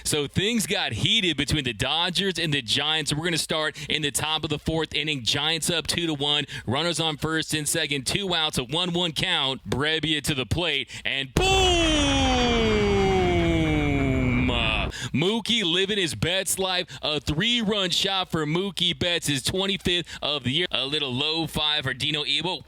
So things got heated between the Dodgers and the Giants. We're going to start in the top of the fourth inning. Giants up 2-1. Runners on first and second. 2 outs, a 1-1 count. Brebbia to the plate, and boom! Mookie living his Betts life. A 3-run shot for Mookie Betts, his 25th of the year. A little low 5 for Dino Ebo.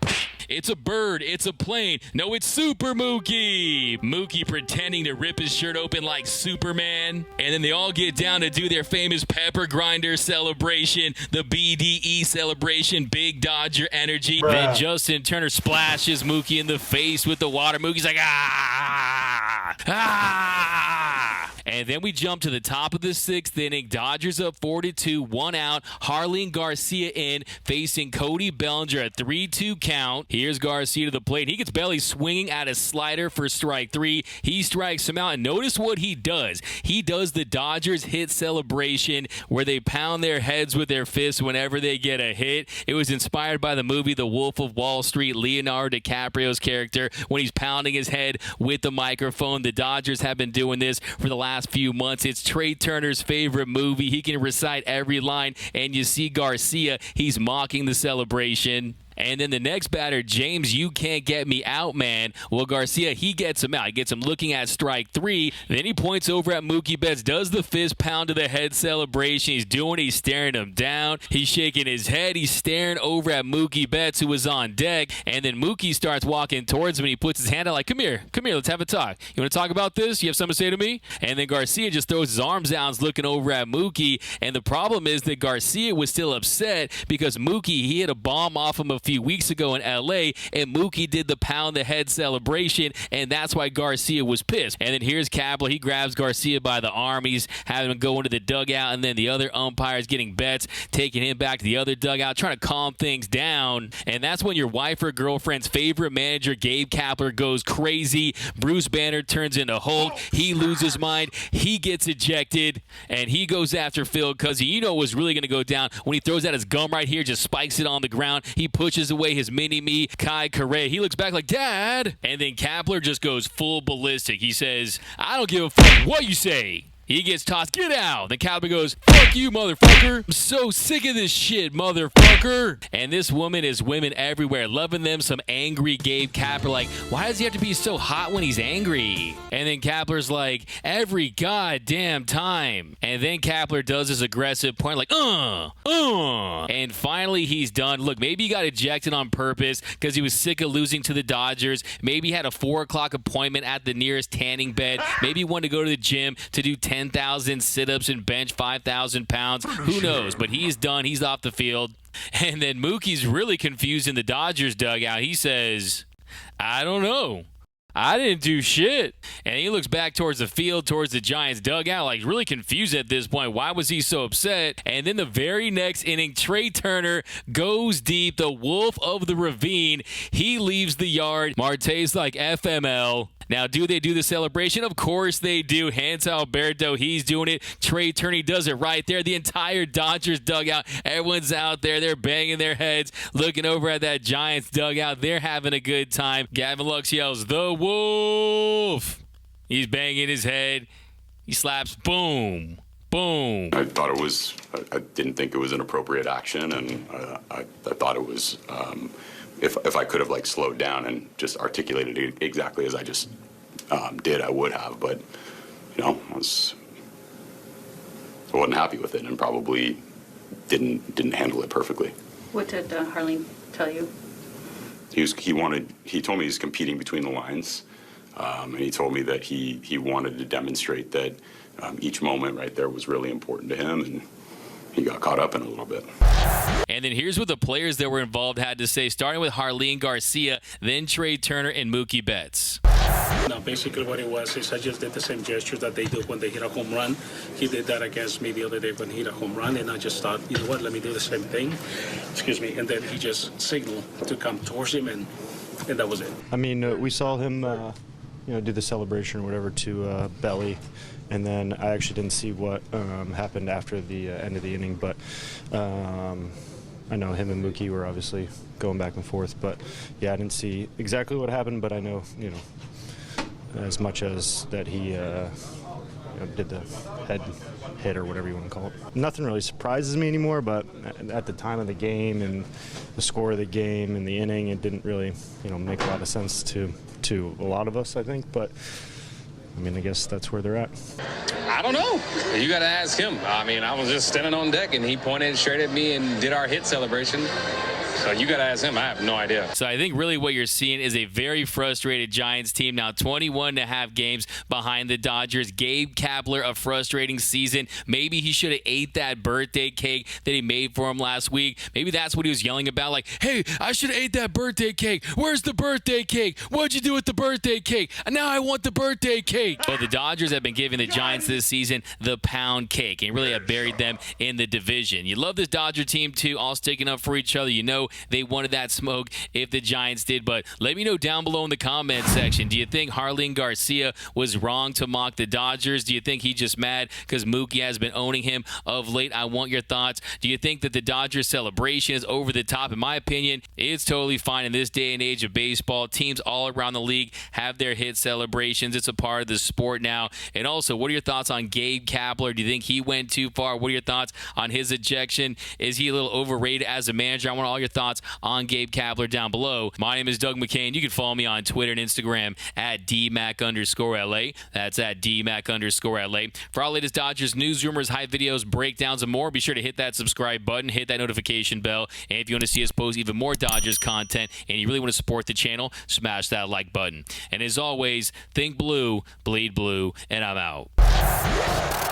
It's a bird. It's a plane. No, it's Super Mookie. Mookie pretending to rip his shirt open like Superman. And then they all get down to do their famous pepper grinder celebration, the BDE celebration, big Dodger energy. Bruh. Then Justin Turner splashes Mookie in the face with the water. Mookie's like, ah, ah. And then we jump to the top of the 6th inning. Dodgers up 4-2, 1 out. Jarlin Garcin in, facing Cody Bellinger at 3-2 count. Here's Garcia to the plate. He gets Belly swinging at a slider for strike 3. He strikes him out, and notice what he does. He does the Dodgers hit celebration where they pound their heads with their fists whenever they get a hit. It was inspired by the movie The Wolf of Wall Street, Leonardo DiCaprio's character, when he's pounding his head with the microphone. The Dodgers have been doing this for the last few months. It's Trea Turner's favorite movie. He can recite every line, and you see Garcia, he's mocking the celebration. And then the next batter, James, you can't get me out, man. Well, Garcia, he gets him out. He gets him looking at strike 3. Then he points over at Mookie Betts, does the fist pound to the head celebration. He's doing it. He's staring him down. He's shaking his head. He's staring over at Mookie Betts, who was on deck. And then Mookie starts walking towards him, and he puts his hand out like, come here, let's have a talk. You want to talk about this? You have something to say to me? And then Garcia just throws his arms down, looking over at Mookie. And the problem is that Garcia was still upset because Mookie, he hit a bomb off him a few weeks ago in LA, and Mookie did the pound the head celebration, and that's why Garcia was pissed. And then here's Kapler. He grabs Garcia by the arm. He's having him go into the dugout, and then the other umpire's getting Betts, taking him back to the other dugout, trying to calm things down. And that's when your wife or girlfriend's favorite manager, Gabe Kapler, goes crazy. Bruce Banner turns into Hulk. He loses his mind. He gets ejected, and he goes after Phil because you know it was really going to go down when he throws out his gum right here, just spikes it on the ground. He pushes away his mini-me, Kai Correa. He looks back like, Dad! And then Kapler just goes full ballistic. He says, I don't give a fuck what you say. He gets tossed. Get out. Then Kapler goes, fuck you, motherfucker. I'm so sick of this shit, motherfucker. And this woman is women everywhere, loving them some angry Gabe Kapler. Like, why does he have to be so hot when he's angry? And then Kapler's like, every goddamn time. And then Kapler does his aggressive point, like, And finally, he's done. Look, maybe he got ejected on purpose because he was sick of losing to the Dodgers. Maybe he had a 4 o'clock appointment at the nearest tanning bed. Maybe he wanted to go to the gym to do 10,000 sit-ups and bench 5,000 pounds. Who knows? But he's done. He's off the field. And then Mookie's really confused in the Dodgers dugout. He says, I don't know. I didn't do shit. And he looks back towards the field, towards the Giants dugout, like really confused at this point. Why was he so upset? And then the very next inning, Trea Turner goes deep, the wolf of the ravine. He leaves the yard. Marte's like, FML. Now, do they do the celebration? Of course they do. Hans Alberto, he's doing it. Trea Turner does it right there. The entire Dodgers dugout, everyone's out there. They're banging their heads, looking over at that Giants dugout. They're having a good time. Gavin Lux yells, the wolf. He's banging his head. He slaps, boom, boom. I thought it was, I didn't think it was an appropriate action, and I thought it was, if I could have like slowed down and just articulated it exactly as I just did, I would have. But you know, I wasn't happy with it, and probably didn't handle it perfectly. What did Jarlin tell you? He told me he's competing between the lines, and he told me that he wanted to demonstrate that each moment right there was really important to him, and he got caught up in it a little bit. And then here's what the players that were involved had to say, starting with Jarlin Garcin, then Trea Turner and Mookie Betts. No, basically what it was is I just did the same gesture that they do when they hit a home run. He did that against me the other day when he hit a home run, and I just thought, you know what, let me do the same thing. Excuse me. And then he just signaled to come towards him, and that was it. I mean, we saw him, do the celebration or whatever to Belly, and then I actually didn't see what happened after the end of the inning, but I know him and Mookie were obviously going back and forth, but yeah, I didn't see exactly what happened, but I know, as much as that he did the head hit or whatever you want to call it. Nothing really surprises me anymore, but at the time of the game and the score of the game and the inning, it didn't really, make a lot of sense to a lot of us, I think. But I mean, I guess that's where they're at. I don't know. You got to ask him. I mean, I was just standing on deck, and he pointed straight at me and did our hit celebration. So you got to ask him. I have no idea. So I think really what you're seeing is a very frustrated Giants team now 21.5 games behind the Dodgers. Gabe Kapler, a frustrating season. Maybe he should have ate that birthday cake that he made for him last week. Maybe that's what he was yelling about. Like, hey, I should have ate that birthday cake. Where's the birthday cake? What'd you do with the birthday cake? And now I want the birthday cake. But the Dodgers have been giving the Giants this season the pound cake and really have buried them in the division. You love this Dodger team too, all sticking up for each other. You know they wanted that smoke if the Giants did, but let me know down below in the comment section. Do you think Jarlin Garcin was wrong to mock the Dodgers? Do you think he's just mad because Mookie has been owning him of late? I want your thoughts. Do you think that the Dodgers celebration is over the top? In my opinion, it's totally fine in this day and age of baseball. Teams all around the league have their hit celebrations. It's a part of the sport now. And also, what are your thoughts on Gabe Kapler? Do you think he went too far? What are your thoughts on his ejection? Is he a little overrated as a manager? I want all your thoughts on Gabe Kapler down below. My name is Doug McCain. You can follow me on Twitter and Instagram at DMac_LA. That's at DMac_LA. For our latest Dodgers news, rumors, hype videos, breakdowns, and more, be sure to hit that subscribe button, hit that notification bell. And if you want to see us post even more Dodgers content and you really want to support the channel, smash that like button. And as always, think blue, bleed blue, and I'm out.